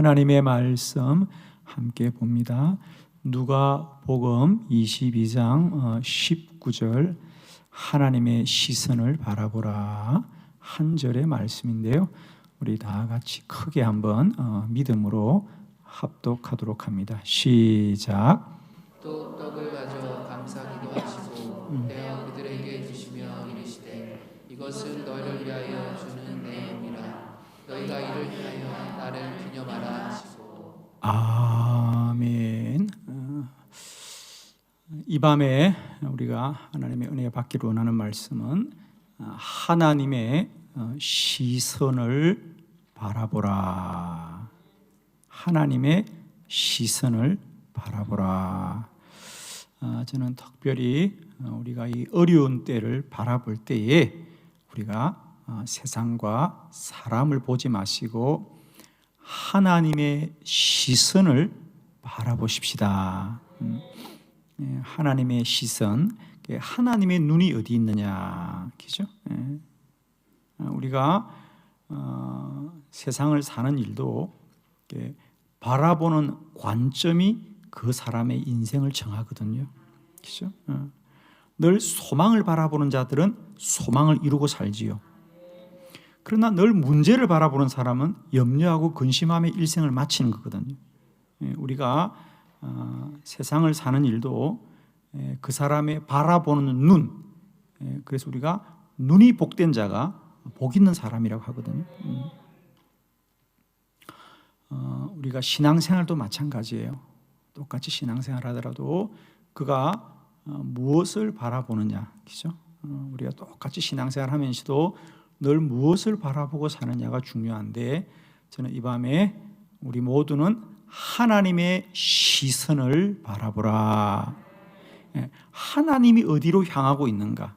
하나님의 말씀 함께 봅니다. 누가복음 22장 19절 하나님의 시선을 바라보라 한 절의 말씀인데요. 우리 다 같이 크게 한번 믿음으로 합독하도록 합니다. 시작. 또 떡을 가져 감사기도 하시고 떼어 그들에게 주시며 이르시되 이것은 너희를 위하여 주는 내 몸이라 너희가 이를 위하여 나를 기념하라 하시고. 아멘. 이 밤에 우리가 하나님의 은혜 받기를 원하는 말씀은 하나님의 시선을 바라보라. 하나님의 시선을 바라보라. 저는 특별히 우리가 이 어려운 때를 바라볼 때에 우리가 세상과 사람을 보지 마시고 하나님의 시선을 바라보십시다. 하나님의 시선, 하나님의 눈이 어디 있느냐, 그죠? 우리가 세상을 사는 일도 바라보는 관점이 그 사람의 인생을 정하거든요. 그죠? 늘 소망을 바라보는 자들은 소망을 이루고 살지요. 그러나 늘 문제를 바라보는 사람은 염려하고 근심함에 일생을 마치는 거거든요. 우리가 세상을 사는 일도 그 사람의 바라보는 눈, 그래서 우리가 눈이 복된 자가 복 있는 사람이라고 하거든요. 우리가 신앙생활도 마찬가지예요. 똑같이 신앙생활 하더라도 그가 무엇을 바라보느냐, 그죠? 우리가 똑같이 신앙생활 하면서도 늘 무엇을 바라보고 사느냐가 중요한데, 저는 이 밤에 우리 모두는 하나님의 시선을 바라보라. 하나님이 어디로 향하고 있는가?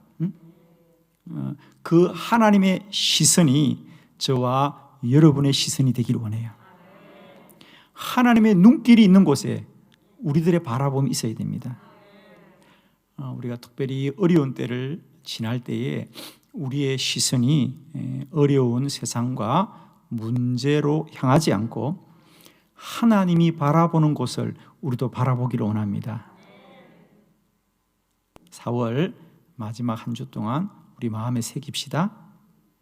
그 하나님의 시선이 저와 여러분의 시선이 되길 원해요. 하나님의 눈길이 있는 곳에 우리들의 바라봄이 있어야 됩니다. 우리가 특별히 어려운 때를 지날 때에 우리의 시선이 어려운 세상과 문제로 향하지 않고 하나님이 바라보는 곳을 우리도 바라보기를 원합니다. 4월 마지막 한 주 동안 우리 마음에 새깁시다.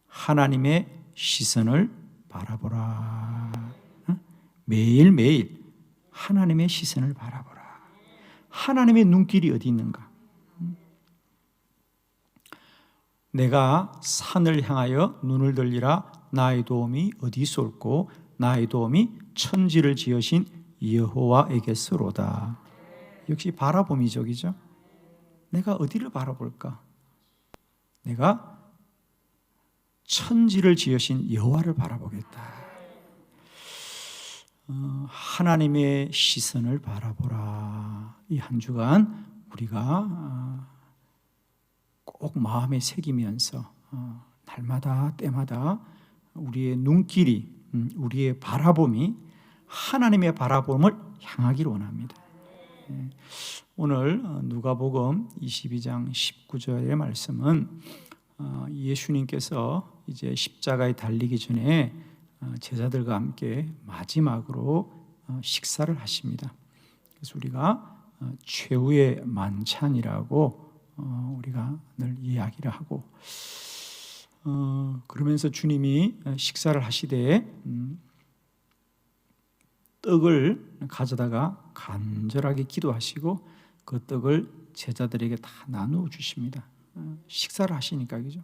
하나님의 시선을 바라보라. 매일매일 하나님의 시선을 바라보라. 하나님의 눈길이 어디 있는가? 내가 산을 향하여 눈을 들리라. 나의 도움이 어디 있을꼬? 나의 도움이 천지를 지으신 여호와에게서로다. 역시 바라봄이죠, 그죠? 내가 어디를 바라볼까? 내가 천지를 지으신 여호와를 바라보겠다. 하나님의 시선을 바라보라. 이 한 주간 우리가 꼭 마음에 새기면서 날마다 때마다 우리의 눈길이, 우리의 바라봄이 하나님의 바라봄을 향하기를 원합니다. 오늘 누가복음 22장 19절의 말씀은 예수님께서 이제 십자가에 달리기 전에 제자들과 함께 마지막으로 식사를 하십니다. 그래서 우리가 최후의 만찬이라고 우리가 늘 이야기를 하고, 그러면서 주님이 식사를 하시되 떡을 가져다가 간절하게 기도하시고 그 떡을 제자들에게 다 나누어 주십니다. 식사를 하시니까, 그죠?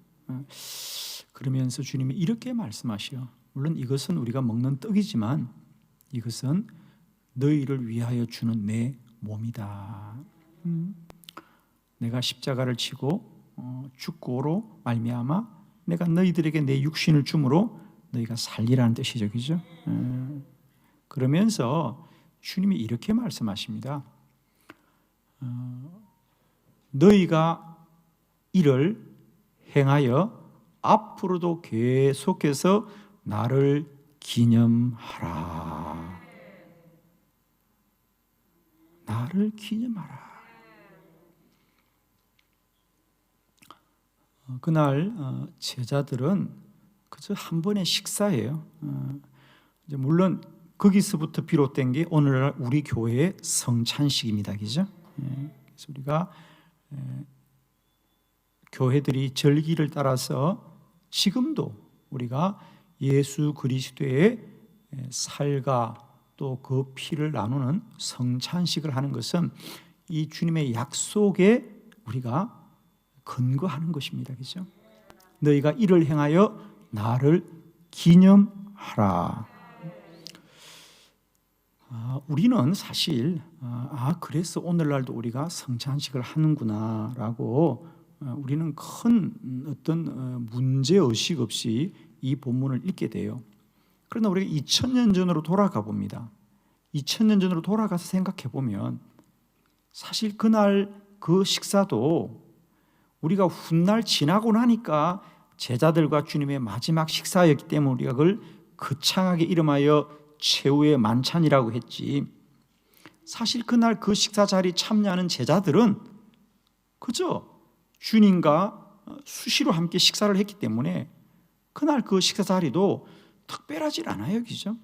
그러면서 주님이 이렇게 말씀하시요. 물론 이것은 우리가 먹는 떡이지만 이것은 너희를 위하여 주는 내 몸이다. 내가 십자가를 치고 죽고로 말미암아 내가 너희들에게 내 육신을 주므로 너희가 살리라는 뜻이죠, 그죠? 그러면서 주님이 이렇게 말씀하십니다. 너희가 이를 행하여 앞으로도 계속해서 나를 기념하라. 나를 기념하라. 그날 제자들은 그저 한 번의 식사예요. 물론 거기서부터 비롯된 게 오늘날 우리 교회의 성찬식입니다. 그죠? 그래서 우리가 교회들이 절기를 따라서 지금도 우리가 예수 그리스도의 살과 또 그 피를 나누는 성찬식을 하는 것은 이 주님의 약속에 우리가 근거하는 것입니다. 그죠? 너희가 이를 행하여 나를 기념하라. 우리는 사실 그래서 오늘날도 우리가 성찬식을 하는구나라고 우리는 큰 어떤 문제의식 없이 이 본문을 읽게 돼요. 그러나 우리가 2000년 전으로 돌아가 봅니다. 2000년 전으로 돌아가서 생각해 보면 사실 그날 그 식사도 우리가 훗날 지나고 나니까 제자들과 주님의 마지막 식사였기 때문에 우리가 그걸 거창하게 이름하여 최후의 만찬이라고 했지, 사실 그날 그 식사 자리에 참여하는 제자들은 그저 주님과 수시로 함께 식사를 했기 때문에 그날 그 식사 자리도 특별하지 않아요. 그죠?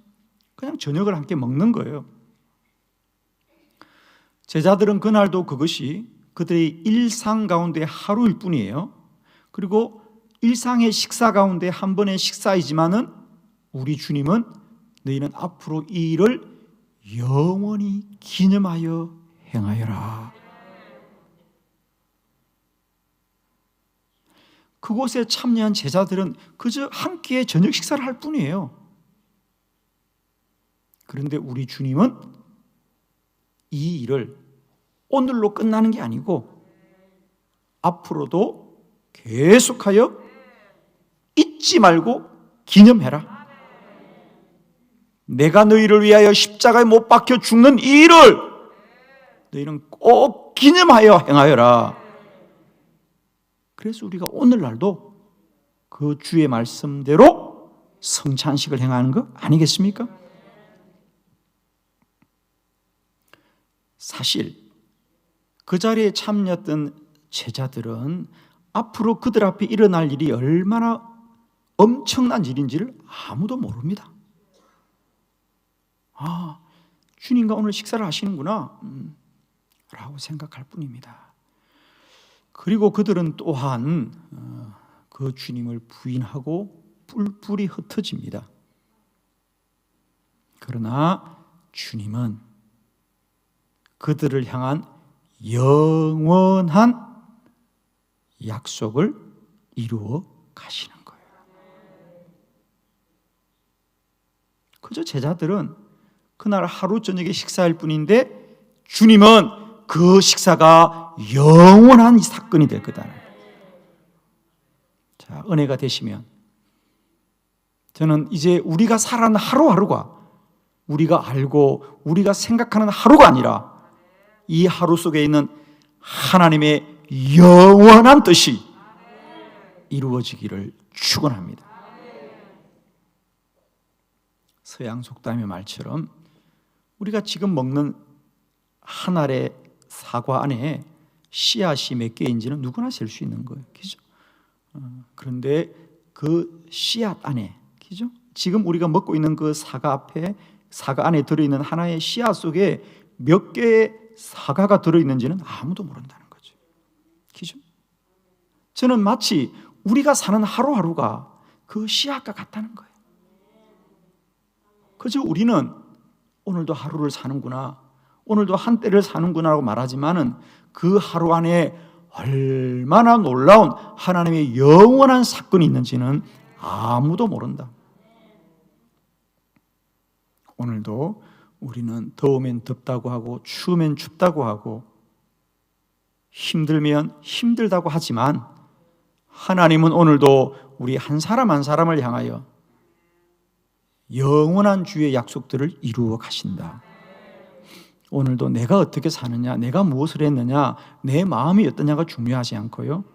그냥 저녁을 함께 먹는 거예요. 제자들은 그날도 그것이 그들의 일상 가운데 하루일 뿐이에요. 그리고 일상의 식사 가운데 한 번의 식사이지만은 우리 주님은 너희는 앞으로 이 일을 영원히 기념하여 행하여라. 그곳에 참여한 제자들은 그저 한 끼의 저녁 식사를 할 뿐이에요. 그런데 우리 주님은 이 일을 오늘로 끝나는 게 아니고 앞으로도 계속하여 잊지 말고 기념해라. 내가 너희를 위하여 십자가에 못 박혀 죽는 이 일을 너희는 꼭 기념하여 행하여라. 그래서 우리가 오늘날도 그 주의 말씀대로 성찬식을 행하는 거 아니겠습니까? 사실 그 자리에 참여했던 제자들은 앞으로 그들 앞에 일어날 일이 얼마나 엄청난 일인지를 아무도 모릅니다. 주님과 오늘 식사를 하시는구나 라고 생각할 뿐입니다. 그리고 그들은 또한 그 주님을 부인하고 뿔뿔이 흩어집니다. 그러나 주님은 그들을 향한 영원한 약속을 이루어 가시는 거예요. 그저 제자들은 그날 하루 저녁에 식사할 뿐인데 주님은 그 식사가 영원한 사건이 될 거다. 자, 은혜가 되시면 저는 이제 우리가 살아가는 하루하루가 우리가 알고 우리가 생각하는 하루가 아니라 이 하루 속에 있는 하나님의 영원한 뜻이 이루어지기를 축원합니다. 서양 속담의 말처럼 우리가 지금 먹는 한 알의 사과 안에 씨앗이 몇 개인지는 누구나 셀 수 있는 거예요. 그죠? 그런데 그 씨앗 안에, 그죠? 지금 우리가 먹고 있는 그 사과 안에 들어있는 하나의 씨앗 속에 몇 개의 사과가 들어있는지는 아무도 모른다는 거죠. 그죠? 저는 마치 우리가 사는 하루하루가 그 씨앗과 같다는 거예요. 그저 우리는 오늘도 하루를 사는구나, 오늘도 한때를 사는구나라고 말하지만은 그 하루 안에 얼마나 놀라운 하나님의 영원한 사건이 있는지는 아무도 모른다. 오늘도 우리는 더우면 덥다고 하고 추우면 춥다고 하고 힘들면 힘들다고 하지만 하나님은 오늘도 우리 한 사람 한 사람을 향하여 영원한 주의 약속들을 이루어 가신다. 오늘도 내가 어떻게 사느냐, 내가 무엇을 했느냐, 내 마음이 어떠냐가 중요하지 않고요,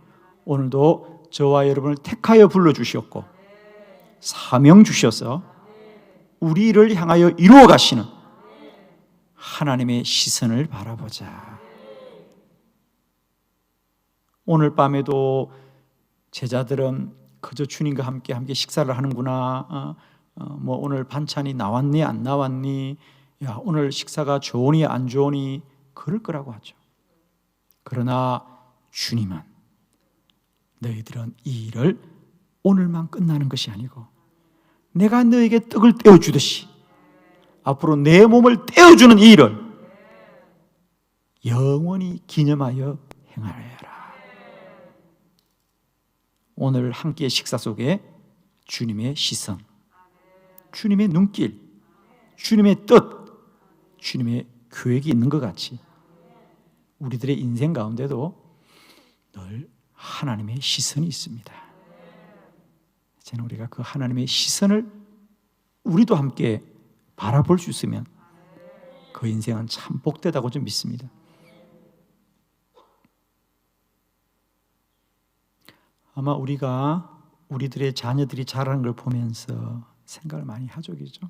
오늘도 저와 여러분을 택하여 불러주셨고 사명 주셔서 우리를 향하여 이루어 가시는 하나님의 시선을 바라보자. 오늘 밤에도 제자들은 그저 주님과 함께 식사를 하는구나, 뭐 오늘 반찬이 나왔니 안 나왔니, 야 오늘 식사가 좋으니 안 좋으니 그럴 거라고 하죠. 그러나 주님은 너희들은 이 일을 오늘만 끝나는 것이 아니고 내가 너에게 떡을 떼어주듯이 앞으로 내 몸을 떼어주는 이 일을 영원히 기념하여 행하여라. 오늘 한 끼의 식사 속에 주님의 시선, 주님의 눈길, 주님의 뜻, 주님의 계획이 있는 것 같이 우리들의 인생 가운데도 늘 하나님의 시선이 있습니다. 이제는 우리가 그 하나님의 시선을 우리도 함께 바라볼 수 있으면 그 인생은 참 복되다고 좀 믿습니다. 아마 우리가 우리들의 자녀들이 자라는 걸 보면서 생각을 많이 하죠, 그죠?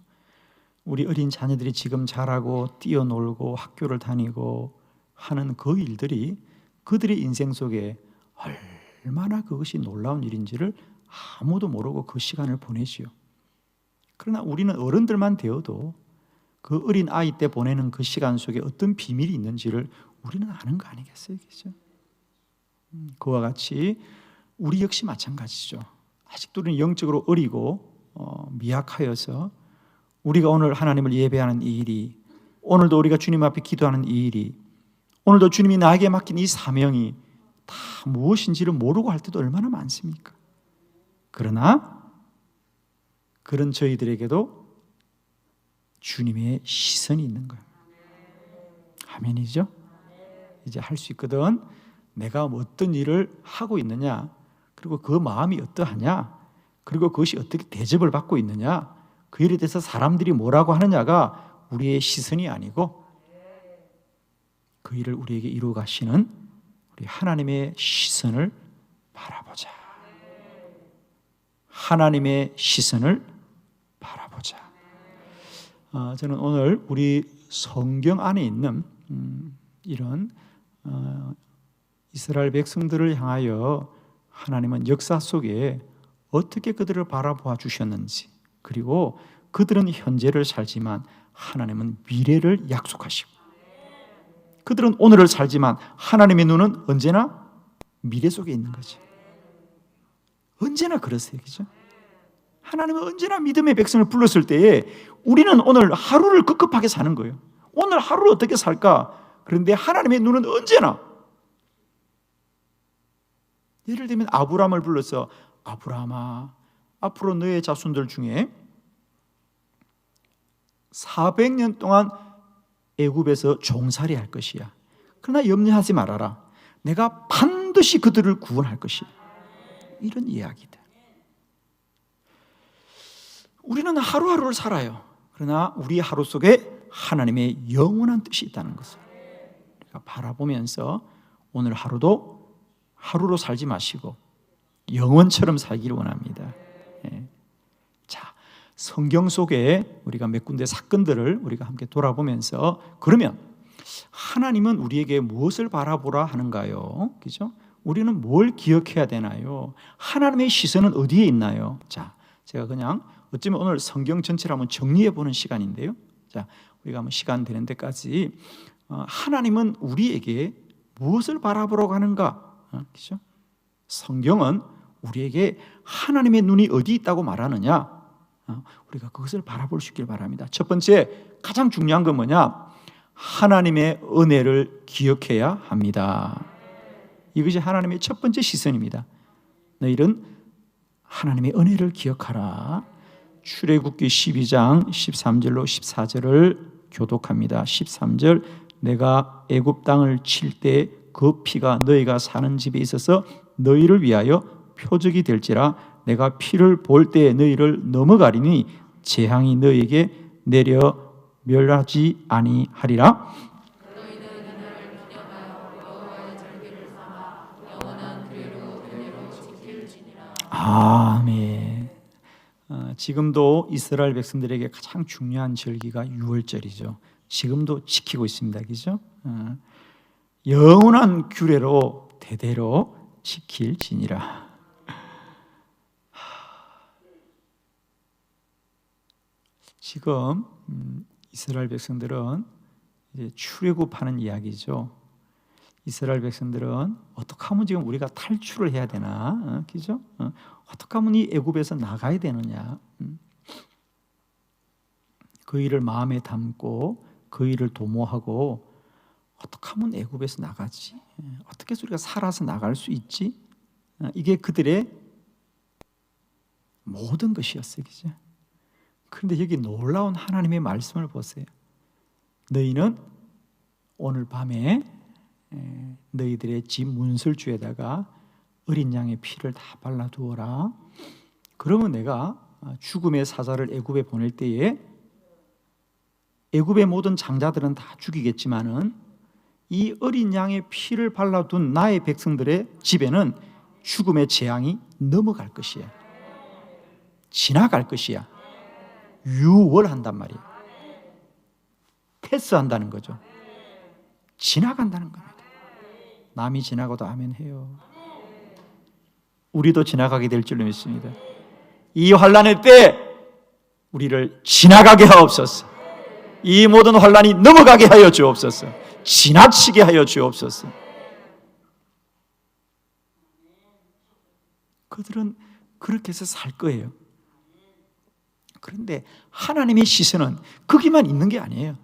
우리 어린 자녀들이 지금 자라고 뛰어놀고 학교를 다니고 하는 그 일들이 그들의 인생 속에 얼마나 그것이 놀라운 일인지를 아무도 모르고 그 시간을 보내지요. 그러나 우리는 어른들만 되어도 그 어린 아이 때 보내는 그 시간 속에 어떤 비밀이 있는지를 우리는 아는 거 아니겠어요, 그죠? 그와 같이 우리 역시 마찬가지죠. 아직도 우리는 영적으로 어리고 미약하여서 우리가 오늘 하나님을 예배하는 이 일이, 오늘도 우리가 주님 앞에 기도하는 이 일이, 오늘도 주님이 나에게 맡긴 이 사명이 다 무엇인지를 모르고 할 때도 얼마나 많습니까? 그러나 그런 저희들에게도 주님의 시선이 있는 거예요. 아멘이죠? 이제 할 수 있거든. 내가 어떤 일을 하고 있느냐, 그리고 그 마음이 어떠하냐, 그리고 그것이 어떻게 대접을 받고 있느냐, 그 일에 대해서 사람들이 뭐라고 하느냐가 우리의 시선이 아니고 그 일을 우리에게 이루어 가시는 우리 하나님의 시선을 바라보자. 하나님의 시선을 바라보자. 저는 오늘 우리 성경 안에 있는 이런 이스라엘 백성들을 향하여 하나님은 역사 속에 어떻게 그들을 바라보아 주셨는지, 그리고 그들은 현재를 살지만 하나님은 미래를 약속하시고, 그들은 오늘을 살지만 하나님의 눈은 언제나 미래 속에 있는 거죠. 언제나 그러세요, 그죠? 하나님은 언제나 믿음의 백성을 불렀을 때에 우리는 오늘 하루를 급급하게 사는 거예요. 오늘 하루를 어떻게 살까? 그런데 하나님의 눈은 언제나, 예를 들면 아브라함을 불러서 아브라함아, 앞으로 너의 자손들 중에 400년 동안 애굽에서 종살이 할 것이야. 그러나 염려하지 말아라. 내가 반드시 그들을 구원할 것이야. 이런 이야기들. 우리는 하루하루를 살아요. 그러나 우리 하루 속에 하나님의 영원한 뜻이 있다는 것을 우리가 바라보면서 오늘 하루도 하루로 살지 마시고 영원처럼 살기를 원합니다. 자, 성경 속에 우리가 몇 군데 사건들을 우리가 함께 돌아보면서, 그러면 하나님은 우리에게 무엇을 바라보라 하는가요? 그죠? 우리는 뭘 기억해야 되나요? 하나님의 시선은 어디에 있나요? 자, 제가 그냥 어쩌면 오늘 성경 전체를 한번 정리해 보는 시간인데요. 자, 우리가 한번 시간 되는 데까지 하나님은 우리에게 무엇을 바라보라고 하는가? 그죠? 성경은 우리에게 하나님의 눈이 어디 있다고 말하느냐? 우리가 그것을 바라볼 수 있길 바랍니다. 첫 번째, 가장 중요한 건 뭐냐? 하나님의 은혜를 기억해야 합니다. 이것이 하나님의 첫 번째 시선입니다. 너희는 하나님의 은혜를 기억하라. 출애굽기 12장 13절로 14절을 교독합니다. 13절, 내가 애굽 땅을 칠 때 그 피가 너희가 사는 집에 있어서 너희를 위하여 표적이 될지라. 내가 피를 볼 때에 너희를 넘어가리니 재앙이 너희에게 내려 멸하지 아니하리라. 아멘. 지금도 이스라엘 백성들에게 가장 중요한 절기가 유월절이죠. 지금도 지키고 있습니다, 그죠? 영원한 규례로 대대로 지킬지니라. 지금 이스라엘 백성들은 이제 출애굽하는 이야기죠. 이스라엘 백성들은 어떻게 하면 지금 우리가 탈출을 해야 되나, 그죠? 어떻게 하면 이 애굽에서 나가야 되느냐? 그 일을 마음에 담고 그 일을 도모하고 어떻게 하면 애굽에서 나가지? 어떻게 해서 우리가 살아서 나갈 수 있지? 이게 그들의 모든 것이었어요, 그죠? 그런데 여기 놀라운 하나님의 말씀을 보세요. 너희는 오늘 밤에 너희들의 집 문설주에다가 어린 양의 피를 다 발라두어라. 그러면 내가 죽음의 사자를 애굽에 보낼 때에 애굽의 모든 장자들은 다 죽이겠지만은 이 어린 양의 피를 발라둔 나의 백성들의 집에는 죽음의 재앙이 넘어갈 것이야. 지나갈 것이야. 유월한단 말이에요. 패스한다는 거죠. 지나간다는 겁니다. 남이 지나가도 아멘 해요. 우리도 지나가게 될 줄로 믿습니다. 이 환난의 때 우리를 지나가게 하옵소서. 이 모든 환난이 넘어가게 하여 주옵소서. 지나치게 하여 주옵소서. 그들은 그렇게 해서 살 거예요. 그런데 하나님의 시선은 거기만 있는 게 아니에요.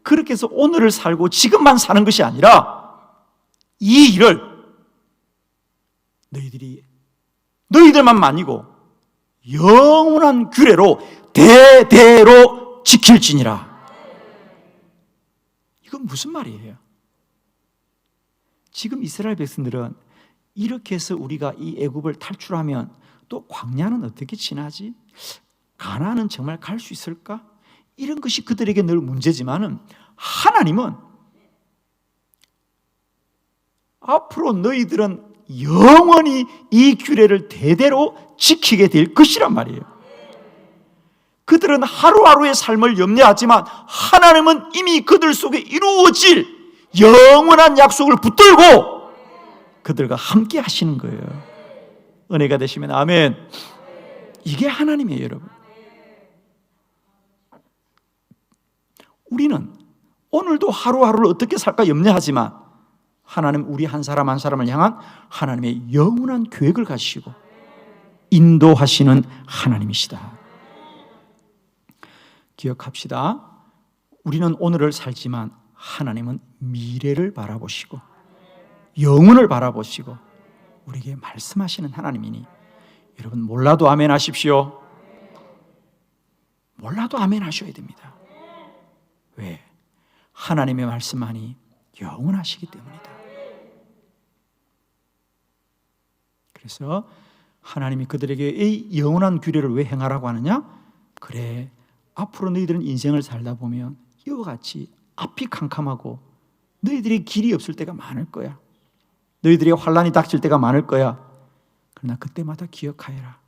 그렇게 해서 오늘을 살고 지금만 사는 것이 아니라 이 일을 너희들만 아니고 영원한 규례로 대대로 지킬지니라. 이건 무슨 말이에요? 지금 이스라엘 백성들은 이렇게 해서 우리가 이 애굽을 탈출하면 또 광야는 어떻게 지나지? 가나안은 정말 갈 수 있을까? 이런 것이 그들에게 늘 문제지만은 하나님은 앞으로 너희들은 영원히 이 규례를 대대로 지키게 될 것이란 말이에요. 그들은 하루하루의 삶을 염려하지만 하나님은 이미 그들 속에 이루어질 영원한 약속을 붙들고 그들과 함께 하시는 거예요. 은혜가 되시면 아멘. 이게 하나님이에요, 여러분. 우리는 오늘도 하루하루를 어떻게 살까 염려하지만 하나님 우리 한 사람 한 사람을 향한 하나님의 영원한 계획을 가지시고 인도하시는 하나님이시다. 기억합시다. 우리는 오늘을 살지만 하나님은 미래를 바라보시고 영혼을 바라보시고 우리에게 말씀하시는 하나님이니 여러분 몰라도 아멘 하십시오. 몰라도 아멘 하셔야 됩니다. 왜? 하나님의 말씀만이 영원하시기 때문이다. 그래서 하나님이 그들에게 이 영원한 규례를 왜 행하라고 하느냐? 그래, 앞으로 너희들은 인생을 살다 보면 이와 같이 앞이 캄캄하고 너희들의 길이 없을 때가 많을 거야. 너희들의 환난이 닥칠 때가 많을 거야. 그러나 그때마다 기억하여라.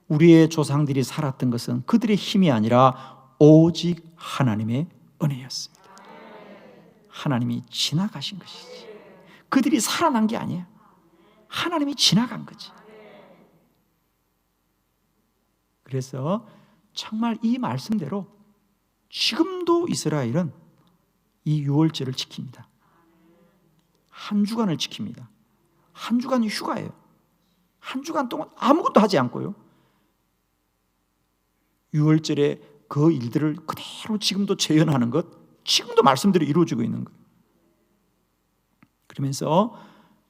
우리의 조상들이 살았던 것은 그들의 힘이 아니라 오직 하나님의 은혜였습니다. 하나님이 지나가신 것이지. 그들이 살아난 게 아니야. 하나님이 지나간 거지. 그래서 정말 이 말씀대로 지금도 이스라엘은 이 유월절을 지킵니다. 한 주간을 지킵니다. 한 주간이 휴가예요. 한 주간 동안 아무것도 하지 않고요. 유월절에 그 일들을 그대로 지금도 재현하는 것, 지금도 말씀대로 이루어지고 있는 거예요. 그러면서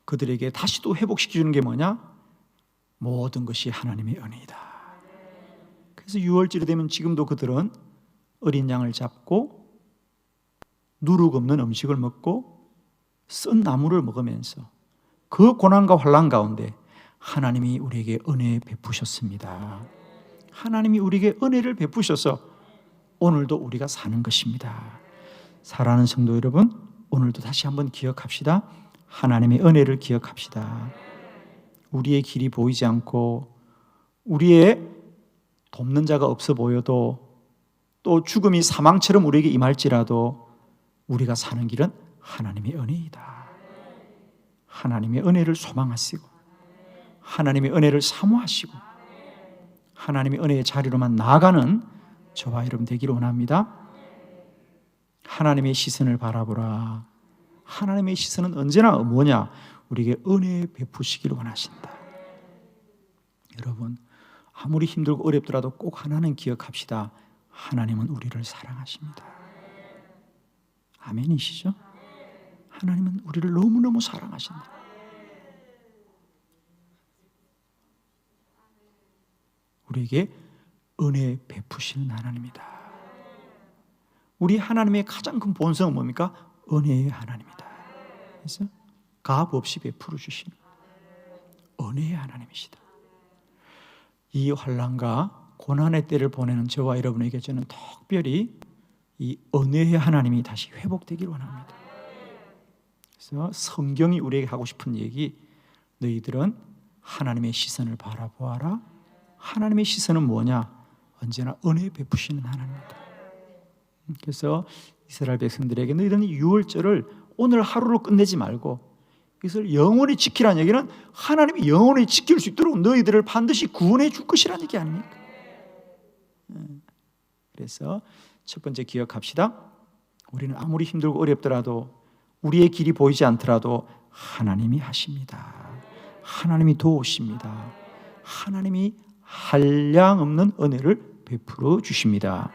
그들에게 다시 또 회복시켜주는 게 뭐냐? 모든 것이 하나님의 은혜이다. 그래서 유월절이 되면 지금도 그들은 어린 양을 잡고 누룩 없는 음식을 먹고 쓴 나물을 먹으면서 그 고난과 환난 가운데 하나님이 우리에게 은혜 베푸셨습니다. 하나님이 우리에게 은혜를 베푸셔서 오늘도 우리가 사는 것입니다. 사랑하는 성도 여러분, 오늘도 다시 한번 기억합시다. 하나님의 은혜를 기억합시다. 우리의 길이 보이지 않고 우리의 돕는 자가 없어 보여도 또 죽음이 사망처럼 우리에게 임할지라도 우리가 사는 길은 하나님의 은혜이다. 하나님의 은혜를 소망하시고 하나님의 은혜를 사모하시고 하나님의 은혜의 자리로만 나아가는 저와 여러분 되기를 원합니다. 하나님의 시선을 바라보라. 하나님의 시선은 언제나 뭐냐? 우리에게 은혜 베푸시기를 원하신다. 여러분, 아무리 힘들고 어렵더라도 꼭 하나는 기억합시다. 하나님은 우리를 사랑하십니다. 아멘이시죠? 하나님은 우리를 너무너무 사랑하신다. 우리에게 은혜 베푸시는 하나님이다. 우리 하나님의 가장 큰 본성은 뭡니까? 은혜의 하나님이다. 그래서 값 없이 베풀어 주시는 은혜의 하나님이시다. 이 환난과 고난의 때를 보내는 저와 여러분에게 저는 특별히 이 은혜의 하나님이 다시 회복되기를 원합니다. 그래서 성경이 우리에게 하고 싶은 얘기, 너희들은 하나님의 시선을 바라보아라. 하나님의 시선은 뭐냐? 언제나 은혜 베푸시는 하나님입니다. 그래서 이스라엘 백성들에게 너희들은 유월절을 오늘 하루로 끝내지 말고 이것을 영원히 지키라는 얘기는 하나님이 영원히 지킬 수 있도록 너희들을 반드시 구원해 줄 것이라는 얘기 아닙니까? 그래서 첫 번째 기억합시다. 우리는 아무리 힘들고 어렵더라도 우리의 길이 보이지 않더라도 하나님이 하십니다. 하나님이 도우십니다. 하나님이 한량없는 은혜를 베풀어 주십니다.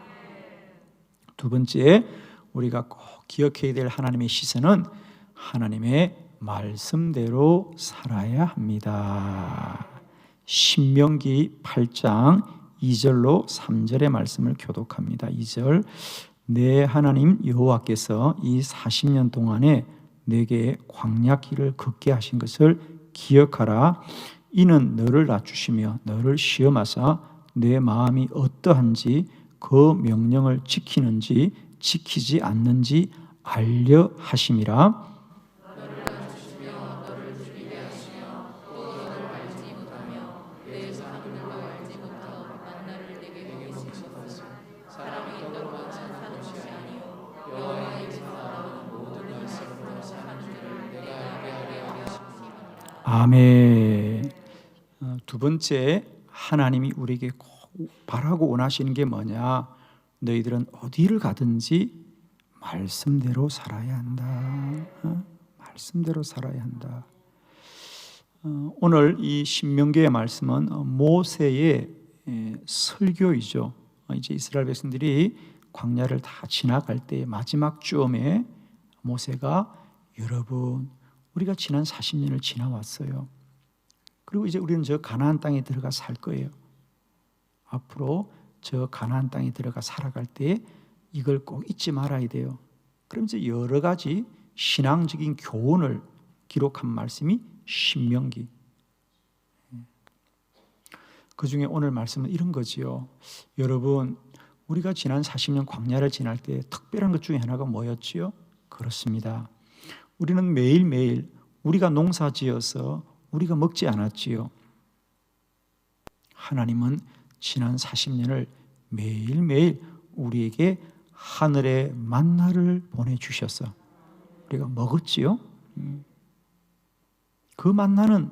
두 번째, 우리가 꼭 기억해야 될 하나님의 시선은 하나님의 말씀대로 살아야 합니다. 신명기 8장 2절로 3절의 말씀을 교독합니다. 2절, 내 하나님 여호와께서 이 40년 동안에 내게 광야 길을 걷게 하신 것을 기억하라. 이는 너를 낮추시며 너를 시험하사 내 마음이 어떠한지 그 명령을 지키는지 지키지 않는지 알려 하심이라. 너를 낮추시며 너를 줄이게 하시며 또 너를 알지 못하며 내 사람들로 알지 못하고 만나를 내게 주신 것은 사람이 떡으로만 사는 것이 아니요 여호와의 입에서 나오는 모든 말씀으로 사는 줄을 내가 알게 하려 하심이니라. 아멘. 두 번째, 하나님이 우리에게 꼭 바라고 원하시는 게 뭐냐? 너희들은 어디를 가든지 말씀대로 살아야 한다. 말씀대로 살아야 한다. 오늘 이 신명기의 말씀은 모세의 설교이죠. 이제 이스라엘 백성들이 광야를 다 지나갈 때 마지막 쯤에 모세가 여러분, 우리가 지난 40년을 지나왔어요. 그리고 이제 우리는 저 가나안 땅에 들어가 살 거예요. 앞으로 저 가나안 땅에 들어가 살아갈 때 이걸 꼭 잊지 말아야 돼요. 그럼 이제 여러 가지 신앙적인 교훈을 기록한 말씀이 신명기. 그 중에 오늘 말씀은 이런 거지요. 여러분, 우리가 지난 40년 광야를 지날 때 특별한 것 중에 하나가 뭐였지요? 그렇습니다. 우리는 매일매일 우리가 농사 지어서 우리가 먹지 않았지요. 하나님은 지난 40년을 매일매일 우리에게 하늘의 만나를 보내주셔서 우리가 먹었지요. 그 만나는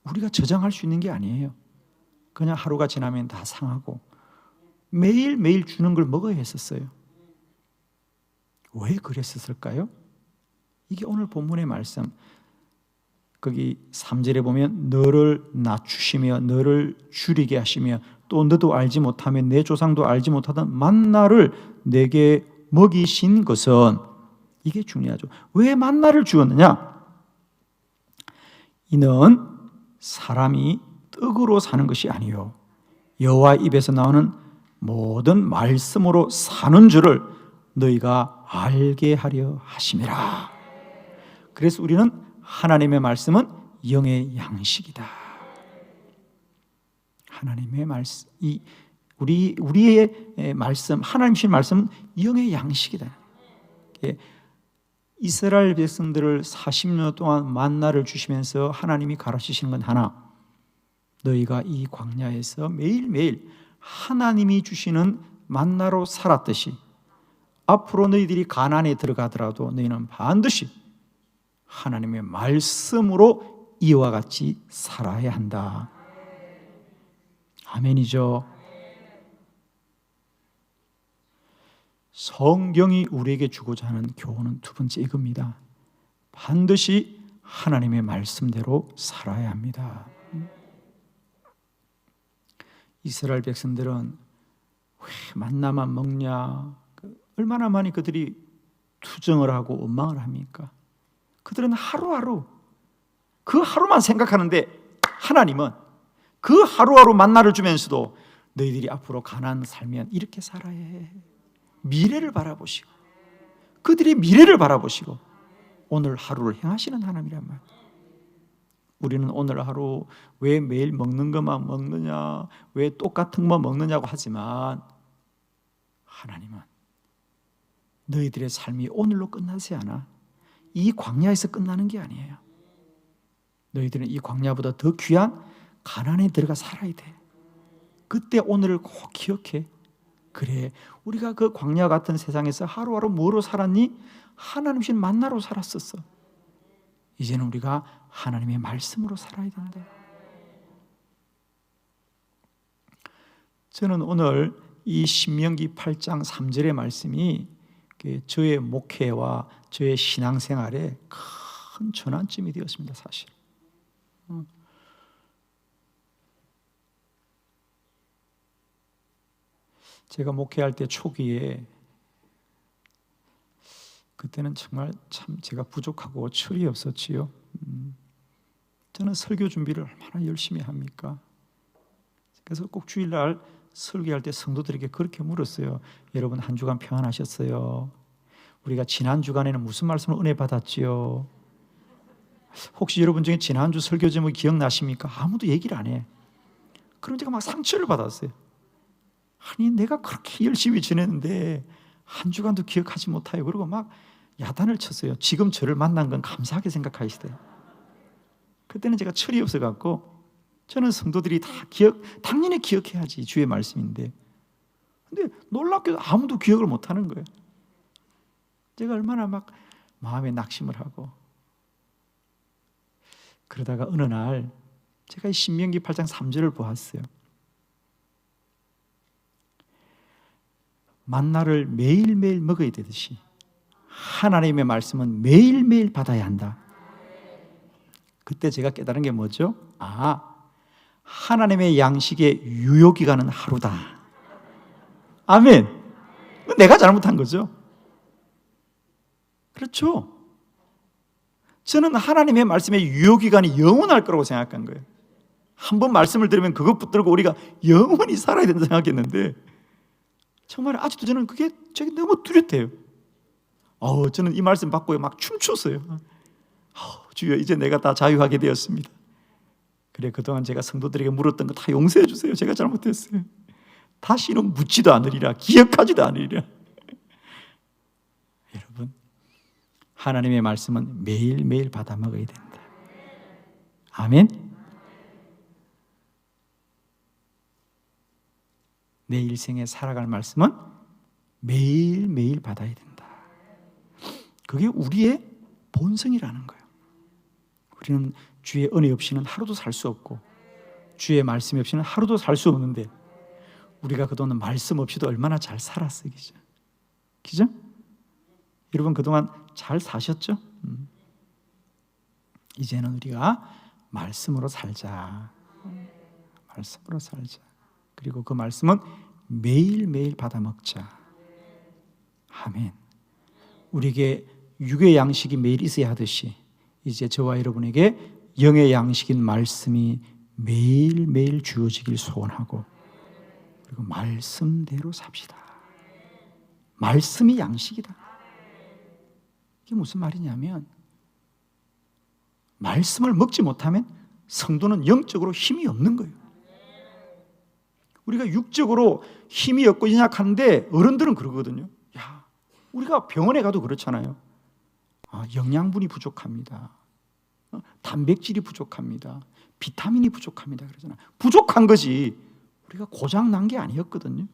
우리가 저장할 수 있는 게 아니에요. 그냥 하루가 지나면 다 상하고 매일매일 주는 걸 먹어야 했었어요. 왜 그랬었을까요? 이게 오늘 본문의 말씀. 거기 3절에 보면 너를 낮추시며 너를 줄이게 하시며 또 너도 알지 못하며 내 조상도 알지 못하던 만나를 내게 먹이신 것은, 이게 중요하죠. 왜 만나를 주었느냐? 이는 사람이 떡으로 사는 것이 아니요 여호와 입에서 나오는 모든 말씀으로 사는 줄을 너희가 알게 하려 하심이라. 그래서 우리는 하나님의 말씀은 영의 양식이다. 하나님의 말씀, 우리의 말씀, 하나님 주신 말씀은 영의 양식이다. 이스라엘 백성들을 40년 동안 만나를 주시면서 하나님이 가르치시는 건 하나, 너희가 이 광야에서 매일매일 하나님이 주시는 만나로 살았듯이 앞으로 너희들이 가나안에 들어가더라도 너희는 반드시 하나님의 말씀으로 이와 같이 살아야 한다. 아멘이죠. 성경이 우리에게 주고자 하는 교훈은 두 번째 이겁니다. 반드시 하나님의 말씀대로 살아야 합니다. 이스라엘 백성들은 왜 만나만 먹냐, 얼마나 많이 그들이 투정을 하고 원망을 합니까? 그들은 하루하루 그 하루만 생각하는데 하나님은 그 하루하루 만나를 주면서도 너희들이 앞으로 가나안 살면 이렇게 살아야 해. 미래를 바라보시고 그들의 미래를 바라보시고 오늘 하루를 행하시는 하나님이란 말이에요. 우리는 오늘 하루 왜 매일 먹는 것만 먹느냐, 왜 똑같은 것만 먹느냐고 하지만 하나님은 너희들의 삶이 오늘로 끝나지 않아. 이 광야에서 끝나는 게 아니에요. 너희들은 이 광야보다 더 귀한 가나안에 들어가 살아야 돼. 그때 오늘을 꼭 기억해. 그래, 우리가 그 광야 같은 세상에서 하루하루 뭐로 살았니? 하나님 신 만나로 살았었어. 이제는 우리가 하나님의 말씀으로 살아야 된다. 저는 오늘 이 신명기 8장 3절의 말씀이 저의 목회와 저의 신앙생활에 큰 전환점이 되었습니다. 사실 제가 목회할 때 초기에 그때는 정말 참 제가 부족하고 철이 없었지요. 저는 설교 준비를 얼마나 열심히 합니까? 그래서 꼭 주일날 설교할 때 성도들에게 그렇게 물었어요. 여러분 한 주간 평안하셨어요? 우리가 지난 주간에는 무슨 말씀을 은혜 받았지요? 혹시 여러분 중에 지난주 설교 제목이 기억나십니까? 아무도 얘기를 안 해. 그럼 제가 막 상처를 받았어요. 아니 내가 그렇게 열심히 지냈는데 한 주간도 기억하지 못하요. 그리고 막 야단을 쳤어요. 지금 저를 만난 건 감사하게 생각하시대요. 그때는 제가 철이 없어갖고 저는 성도들이 다 당연히 기억해야지 주의 말씀인데, 근데 놀랍게도 아무도 기억을 못하는 거예요. 제가 얼마나 막 마음에 낙심을 하고, 그러다가 어느 날 제가 이 신명기 8장 3절을 보았어요. 만나를 매일매일 먹어야 되듯이 하나님의 말씀은 매일매일 받아야 한다. 그때 제가 깨달은 게 뭐죠? 하나님의 양식의 유효기간은 하루다. 아멘. 내가 잘못한 거죠. 그렇죠. 저는 하나님의 말씀의 유효기간이 영원할 거라고 생각한 거예요. 한 번 말씀을 들으면 그것 붙들고 우리가 영원히 살아야 된다 생각했는데, 정말 아직도 저는 그게 너무 뚜렷해요. 저는 이 말씀 받고 막 춤췄어요. 주여, 이제 내가 다 자유하게 되었습니다. 그래, 그동안 제가 성도들에게 물었던 거 다 용서해 주세요. 제가 잘못했어요. 다시는 묻지도 않으리라, 기억하지도 않으리라. 여러분, 하나님의 말씀은 매일매일 받아 먹어야 된다. 아멘. 내 일생에 살아갈 말씀은 매일매일 받아야 된다. 그게 우리의 본성이라는 거예요. 우리는 주의 은혜 없이는 하루도 살 수 없고 주의 말씀 없이는 하루도 살 수 없는데, 우리가 그동안 말씀 없이도 얼마나 잘 살았어요. 그죠? 여러분 그동안 잘 사셨죠? 이제는 우리가 말씀으로 살자. 말씀으로 살자. 그리고 그 말씀은 매일매일 받아 먹자. 아멘. 우리에게 육의 양식이 매일 있어야 하듯이 이제 저와 여러분에게 영의 양식인 말씀이 매일매일 주어지길 소원하고, 그리고 말씀대로 삽시다. 말씀이 양식이다. 이게 무슨 말이냐면, 말씀을 먹지 못하면 성도는 영적으로 힘이 없는 거예요. 우리가 육적으로 힘이 없고 연약한데 어른들은 그러거든요. 우리가 병원에 가도 그렇잖아요. 영양분이 부족합니다. 단백질이 부족합니다. 비타민이 부족합니다. 그러잖아요. 부족한 거지 우리가 고장 난 게 아니었거든요.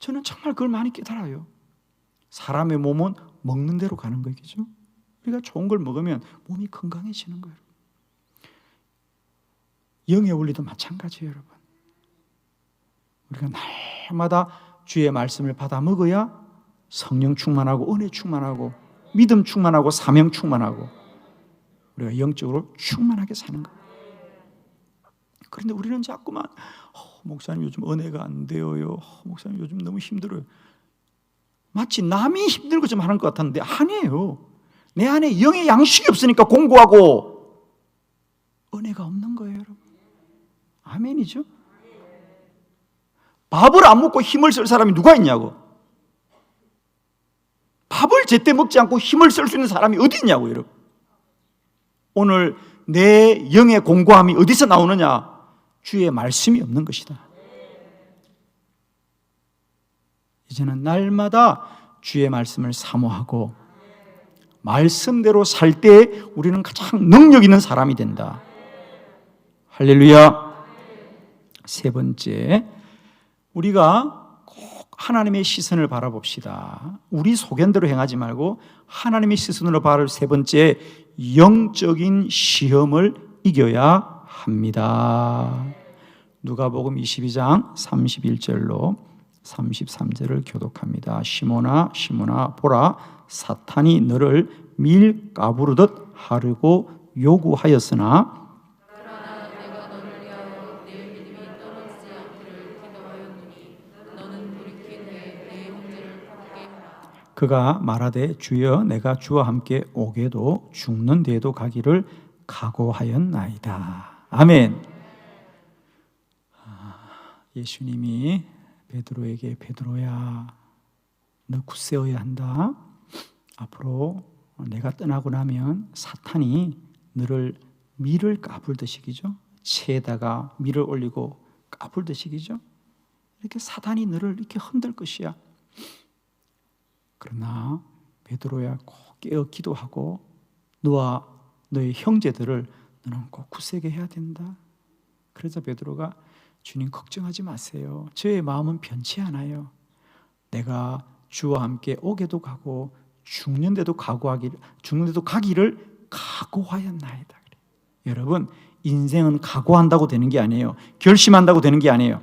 저는 정말 그걸 많이 깨달아요. 사람의 몸은 먹는 대로 가는 거겠죠. 우리가 좋은 걸 먹으면 몸이 건강해지는 거예요. 영의 원리도 마찬가지예요, 여러분. 우리가 날마다 주의 말씀을 받아 먹어야 성령 충만하고 은혜 충만하고 믿음 충만하고 사명 충만하고 우리가 영적으로 충만하게 사는 거예요. 그런데 우리는 자꾸만 목사님 요즘 은혜가 안 돼요. 목사님 요즘 너무 힘들어요. 마치 남이 힘들고 좀 하는 것 같았는데 아니에요. 내 안에 영의 양식이 없으니까 공부하고 은혜가 없는 거예요, 여러분. 아멘이죠? 밥을 안 먹고 힘을 쓸 사람이 누가 있냐고. 밥을 제때 먹지 않고 힘을 쓸 수 있는 사람이 어디 있냐고, 여러분. 오늘 내 영의 공고함이 어디서 나오느냐? 주의 말씀이 없는 것이다. 이제는 날마다 주의 말씀을 사모하고 말씀대로 살 때 우리는 가장 능력 있는 사람이 된다. 할렐루야. 세 번째, 우리가 꼭 하나님의 시선을 바라봅시다. 우리 소견대로 행하지 말고 하나님의 시선으로 바라볼 세 번째, 영적인 시험을 이겨야 합니다. 누가복음 22장 31절로 33절을 교독합니다. 시몬아 시몬아 보라, 사탄이 너를 밀가부르듯 하려고 요구하였으나 그러나 내가 너를 위하여 내 믿음이 떨어지지 않기를 기도하였노니 너는 돌이킨 후에 내 형제를 함께 하라. 그가 말하되 주여 내가 주와 함께 오게도 죽는 데에도 가기를 각오하였나이다. 아멘. 예수님이 베드로에게 베드로야 너 굳세어야 한다. 앞으로 내가 떠나고 나면 사탄이 너를 밀을 까불듯이기죠. 채에다가 밀을 올리고 까불듯이기죠. 이렇게 사탄이 너를 이렇게 흔들 것이야. 그러나 베드로야 꼭 깨어 기도하고 너와 너의 형제들을 너는 꼭 굳세게 해야 된다. 그래서 베드로가 주님 걱정하지 마세요. 저의 마음은 변치 않아요. 내가 주와 함께 오게도 가고 죽는데도 가기를 각오하였나이다. 여러분, 인생은 각오한다고 되는 게 아니에요. 결심한다고 되는 게 아니에요.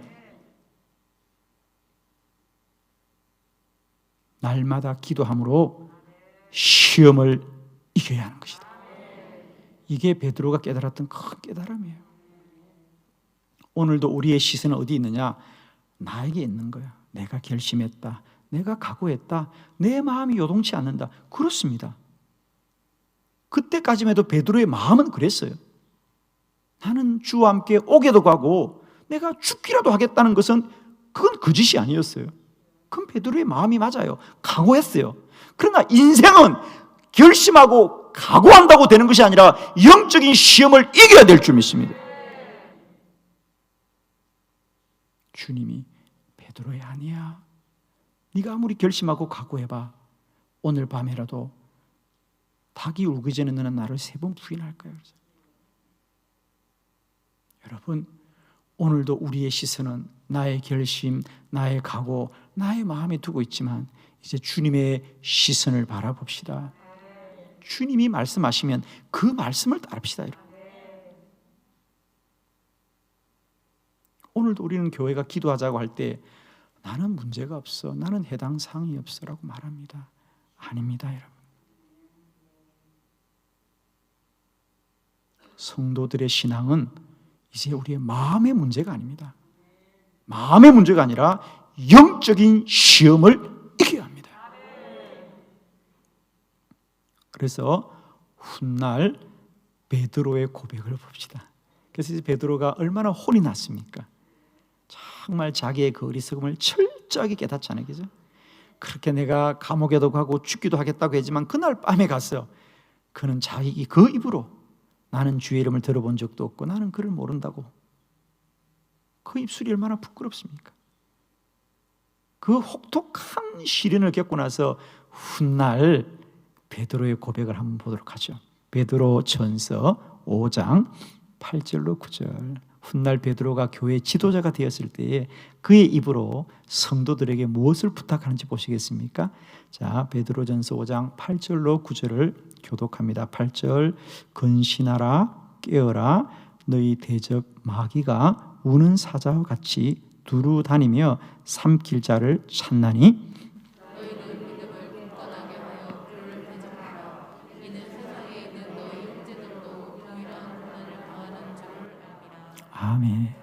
날마다 기도함으로 시험을 이겨야 하는 것이다. 이게 베드로가 깨달았던 큰 깨달음이에요. 오늘도 우리의 시선은 어디 있느냐? 나에게 있는 거야. 내가 결심했다. 내가 각오했다. 내 마음이 요동치 않는다. 그렇습니다. 그때까지만 해도 베드로의 마음은 그랬어요. 나는 주와 함께 오게도 가고 내가 죽기라도 하겠다는 것은 그건 거짓이 아니었어요. 그건 베드로의 마음이 맞아요. 각오했어요. 그러나 인생은 결심하고 각오한다고 되는 것이 아니라 영적인 시험을 이겨야 될 줄 믿습니다. 주님이 베드로야 아니야. 네가 아무리 결심하고 각오해봐. 오늘 밤에라도 닭이 울기 전에 너는 나를 3번 부인할 거야. 여러분, 오늘도 우리의 시선은 나의 결심, 나의 각오, 나의 마음에 두고 있지만 이제 주님의 시선을 바라봅시다. 주님이 말씀하시면 그 말씀을 따릅시다. 오늘도 우리는 교회가 기도하자고 할 때 나는 문제가 없어, 나는 해당 사항이 없어 라고 말합니다. 아닙니다, 여러분. 성도들의 신앙은 이제 우리의 마음의 문제가 아닙니다. 마음의 문제가 아니라 영적인 시험을 이겨야 합니다. 그래서 훗날 베드로의 고백을 봅시다. 그래서 이제 베드로가 얼마나 혼이 났습니까? 정말 자기의 그 어리석음을 철저하게 깨닫잖아요. 그죠? 그렇게 내가 감옥에도 가고 죽기도 하겠다고 했지만 그날 밤에 갔어요. 그는 자기 그 입으로 나는 주의 이름을 들어본 적도 없고 나는 그를 모른다고. 그 입술이 얼마나 부끄럽습니까? 그 혹독한 시련을 겪고 나서 훗날 베드로의 고백을 한번 보도록 하죠. 베드로 전서 5장 8절로 9절. 훗날 베드로가 교회 지도자가 되었을 때에 그의 입으로 성도들에게 무엇을 부탁하는지 보시겠습니까? 자, 베드로전서 5장 8절로 9절을 교독합니다. 8절, 근신하라 깨어라 너희 대적 마귀가 우는 사자와 같이 두루 다니며 삼킬 자를 찾나니 너희는 믿음을 아멘.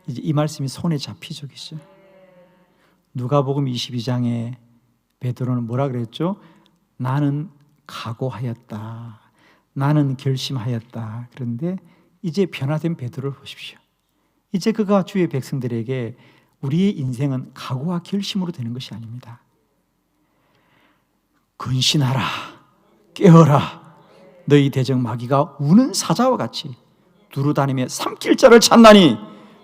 이제 이 말씀이 손에 잡히죠, 그죠? 누가복음 22장에 베드로는 뭐라 그랬죠? 나는 각오하였다. 나는 결심하였다. 그런데 이제 변화된 베드로를 보십시오. 이제 그가 주의 백성들에게 우리의 인생은 각오와 결심으로 되는 것이 아닙니다. 근신하라, 깨어라. 너희 대적 마귀가 우는 사자와 같이 두루다니며 삼킬 자를 찾나니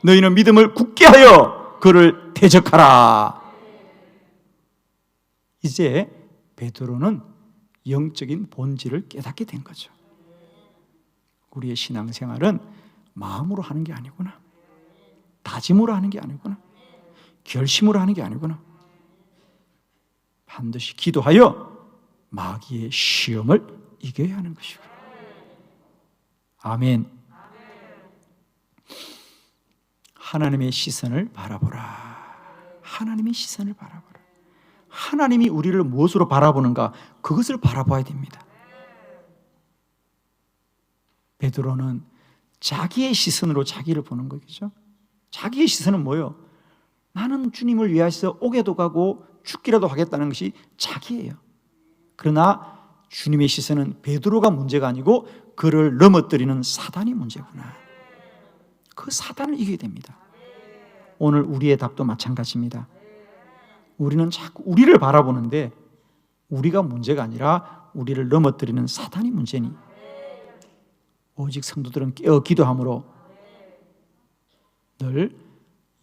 너희는 믿음을 굳게 하여 그를 대적하라. 이제 베드로는 영적인 본질을 깨닫게 된 거죠. 우리의 신앙생활은 마음으로 하는 게 아니구나, 다짐으로 하는 게 아니구나, 결심으로 하는 게 아니구나. 반드시 기도하여 마귀의 시험을 이겨야 하는 것이구나. 아멘. 하나님의 시선을 바라보라. 하나님의 시선을 바라보라. 하나님이 우리를 무엇으로 바라보는가, 그것을 바라봐야 됩니다. 베드로는 자기의 시선으로 자기를 보는 거겠죠. 자기의 시선은 뭐예요? 나는 주님을 위하여서 옥에도 가고 죽기라도 하겠다는 것이 자기예요. 그러나 주님의 시선은 베드로가 문제가 아니고 그를 넘어뜨리는 사단이 문제구나. 그 사단을 이겨야 됩니다. 오늘 우리의 답도 마찬가지입니다. 우리는 자꾸 우리를 바라보는데 우리가 문제가 아니라 우리를 넘어뜨리는 사단이 문제니 오직 성도들은 깨어 기도함으로 늘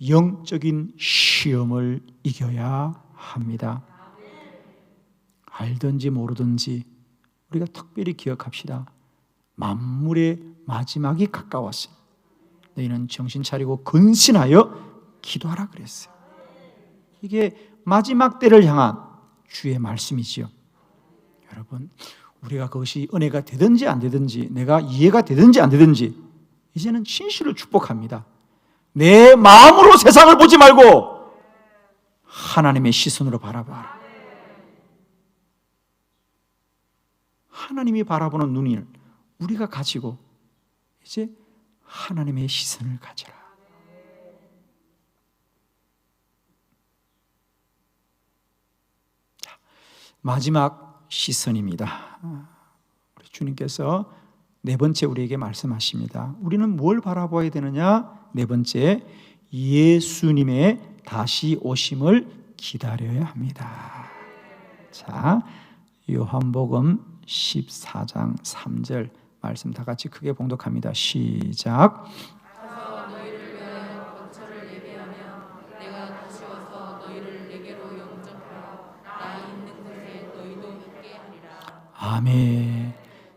영적인 시험을 이겨야 합니다. 알든지 모르든지 우리가 특별히 기억합시다. 만물의 마지막이 가까웠어요. 너희는 정신 차리고 근신하여 기도하라 그랬어요. 이게 마지막 때를 향한 주의 말씀이지요. 여러분, 우리가 그것이 은혜가 되든지 안 되든지, 내가 이해가 되든지 안 되든지, 이제는 진실을 축복합니다. 내 마음으로 세상을 보지 말고 하나님의 시선으로 바라봐라. 하나님이 바라보는 눈을 우리가 가지고 이제 하나님의 시선을 가져라. 자, 마지막 시선입니다. 우리 주님께서 네 번째 우리에게 말씀하십니다. 우리는 뭘 바라봐야 되느냐? 네 번째, 예수님의 다시 오심을 기다려야 합니다. 자, 요한복음 14장 3절 말씀 다 같이 크게 봉독합니다. 시작. 가서 너희를 위하여 거처를 예비하며 내가 다시 와서 너희를 내게로 영접하여 나 있는 곳에 너희도 있게 하리라. 아멘.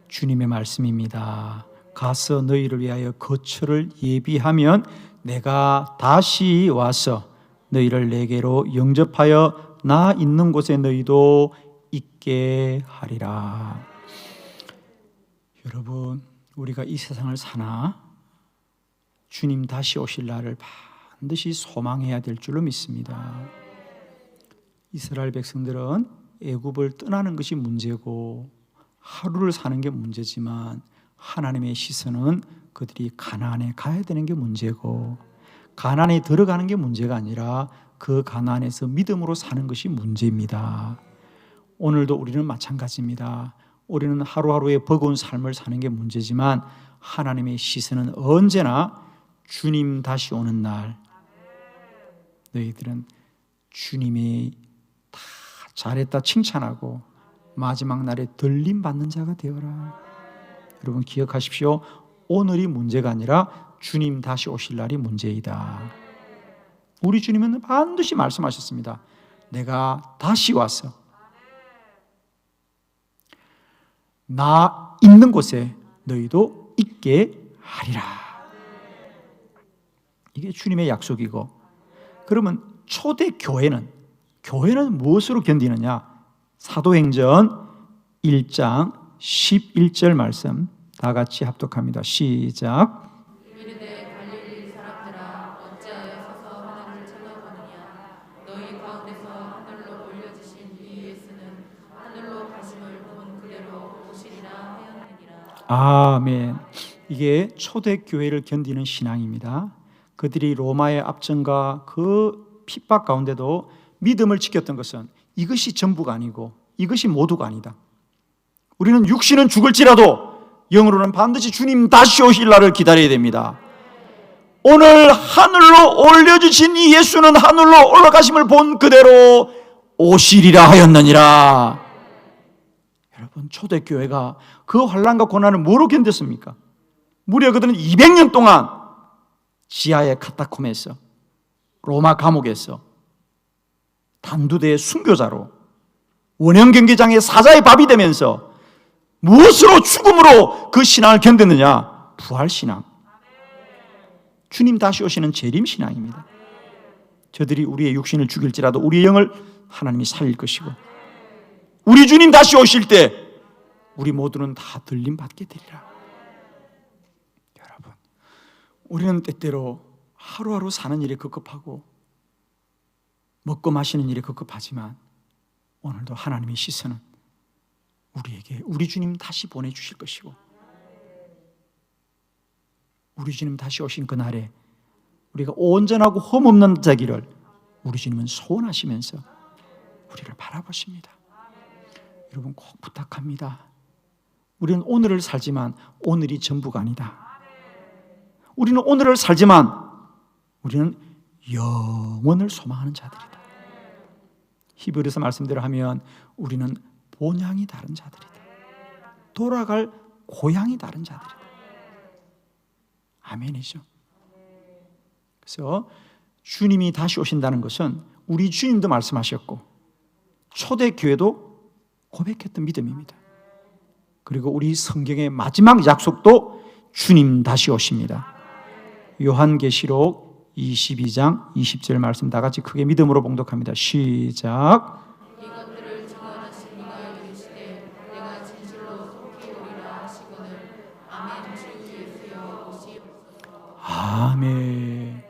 주님의 말씀입니다. 가서 너희를 위하여 거처를 예비하면 내가 다시 와서 너희를 내게로 영접하여 나 있는 곳에 너희도 있게 하리라. 여러분, 우리가 이 세상을 사나 주님 다시 오실 날을 반드시 소망해야 될 줄로 믿습니다. 이스라엘 백성들은 애굽을 떠나는 것이 문제고 하루를 사는 게 문제지만 하나님의 시선은 그들이 가나안에 가야 되는 게 문제고 가나안에 들어가는 게 문제가 아니라 그 가나안에서 믿음으로 사는 것이 문제입니다. 오늘도 우리는 마찬가지입니다. 우리는 하루하루의 버거운 삶을 사는 게 문제지만 하나님의 시선은 언제나 주님 다시 오는 날 너희들은 주님이 다 잘했다 칭찬하고 마지막 날에 들림 받는 자가 되어라. 여러분 기억하십시오. 오늘이 문제가 아니라 주님 다시 오실 날이 문제이다. 우리 주님은 반드시 말씀하셨습니다. 내가 다시 와서 나 있는 곳에 너희도 있게 하리라. 이게 주님의 약속이고, 그러면 초대 교회는 무엇으로 견디느냐? 사도행전 1장 11절 말씀 다 같이 합독합니다. 시작. 이르되 갈릴리 사람들아 어찌하여 서서 하늘을 쳐다보느냐? 너희 가운데서 하늘로 올려지신 이 예수는 하늘로 가심을 본 그대로 오시리라 하였느니라. 아멘. 이게 초대교회를 견디는 신앙입니다. 그들이 로마의 압정과 그 핍박 가운데도 믿음을 지켰던 것은 이것이 전부가 아니고 이것이 모두가 아니다. 우리는 육신은 죽을지라도 영으로는 반드시 주님 다시 오실 날을 기다려야 됩니다. 오늘 하늘로 올려주신 이 예수는 하늘로 올라가심을 본 그대로 오시리라 하였느니라. 여러분, 초대교회가 그 환난과 고난을 뭐로 견뎠습니까? 무려 그들은 200년 동안 지하의 카타콤에서, 로마 감옥에서 단두대의 순교자로, 원형 경기장의 사자의 밥이 되면서 무엇으로, 죽음으로 그 신앙을 견뎠느냐? 부활신앙, 주님 다시 오시는 재림신앙입니다. 저들이 우리의 육신을 죽일지라도 우리의 영을 하나님이 살릴 것이고, 우리 주님 다시 오실 때 우리 모두는 다 들림 받게 되리라. 여러분, 우리는 때때로 하루하루 사는 일이 급급하고 먹고 마시는 일이 급급하지만 오늘도 하나님의 시선은 우리에게 우리 주님 다시 보내주실 것이고, 우리 주님 다시 오신 그날에 우리가 온전하고 흠없는 자기를 우리 주님은 소원하시면서 우리를 바라보십니다. 여러분, 꼭 부탁합니다. 우리는 오늘을 살지만 오늘이 전부가 아니다. 우리는 오늘을 살지만 우리는 영원을 소망하는 자들이다. 히브리서 말씀대로 하면 우리는 본향이 다른 자들이다. 돌아갈 고향이 다른 자들이다. 아멘이죠. 그래서 주님이 다시 오신다는 것은 우리 주님도 말씀하셨고 초대교회도 고백했던 믿음입니다. 그리고 우리 성경의 마지막 약속도 주님 다시 오십니다. 요한계시록 22장 20절 말씀 다 같이 크게 믿음으로 봉독합니다. 시작. 이것들을 증언하신 이가 이르시되 내가 진실로 속히 오리라 하시거늘 아멘. 주 예수여 오시옵소서. 아멘.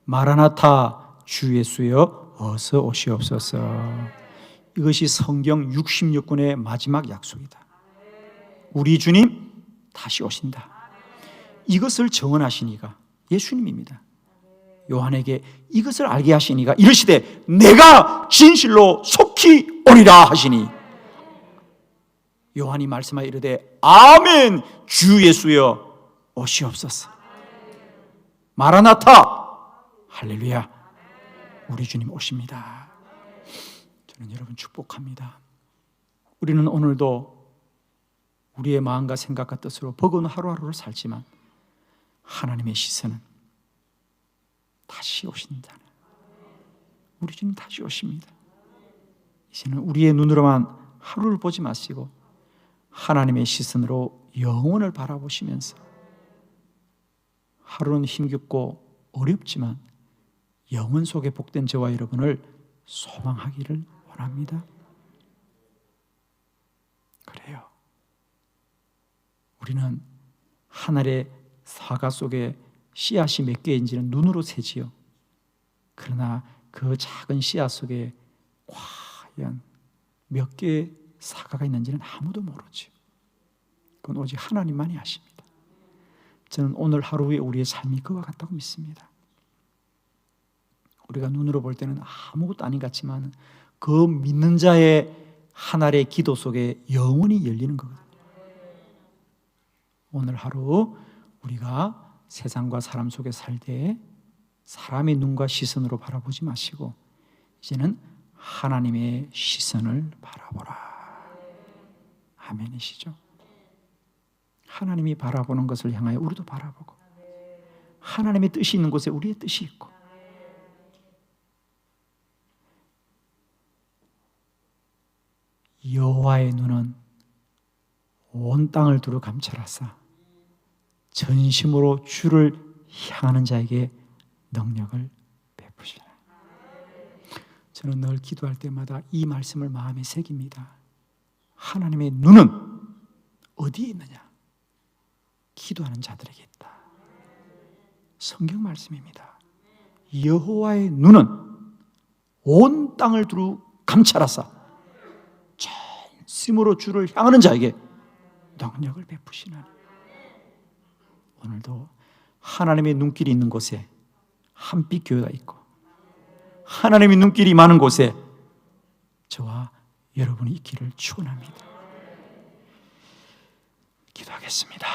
마라나타, 주 예수여 어서 오시옵소서. 이것이 성경 66권의 마지막 약속이다. 우리 주님 다시 오신다. 이것을 증언하신 이가 예수님입니다. 요한에게 이것을 알게 하신 이가 이르시되 내가 진실로 속히 오리라 하시니, 요한이 말씀하여 이르되 아멘. 주 예수여 오시옵소서. 마라나타, 할렐루야. 우리 주님 오십니다. 저는 여러분 축복합니다. 우리는 오늘도 우리의 마음과 생각과 뜻으로 버거운 하루하루를 살지만 하나님의 시선은 다시 오신다. 우리 주님 다시 오십니다. 이제는 우리의 눈으로만 하루를 보지 마시고 하나님의 시선으로 영원을 바라보시면서 하루는 힘겹고 어렵지만 영원 속에 복된 저와 여러분을 소망하기를 원합니다. 그래요. 우리는 하늘의 사과 속에 씨앗이 몇 개인지는 눈으로 세지요. 그러나 그 작은 씨앗 속에 과연 몇 개의 사과가 있는지는 아무도 모르죠. 그건 오직 하나님만이 아십니다. 저는 오늘 하루의 우리의 삶이 그와 같다고 믿습니다. 우리가 눈으로 볼 때는 아무것도 아닌 것 같지만 그 믿는 자의 하늘의 기도 속에 영원히 열리는 거거든요. 오늘 하루 우리가 세상과 사람 속에 살 때 사람의 눈과 시선으로 바라보지 마시고 이제는 하나님의 시선을 바라보라. 아멘이시죠? 하나님이 바라보는 것을 향하여 우리도 바라보고 하나님의 뜻이 있는 곳에 우리의 뜻이 있고, 여호와의 눈은 온 땅을 두루 감찰하사 전심으로 주를 향하는 자에게 능력을 베푸시라. 저는 늘 기도할 때마다 이 말씀을 마음에 새깁니다. 하나님의 눈은 어디에 있느냐? 기도하는 자들에게 있다. 성경 말씀입니다. 여호와의 눈은 온 땅을 두루 감찰하사 전심으로 주를 향하는 자에게 능력을 베푸시나니. 오늘도 하나님의 눈길이 있는 곳에 한빛 교회가 있고 하나님의 눈길이 많은 곳에 저와 여러분이 있기를 축원합니다. 기도하겠습니다.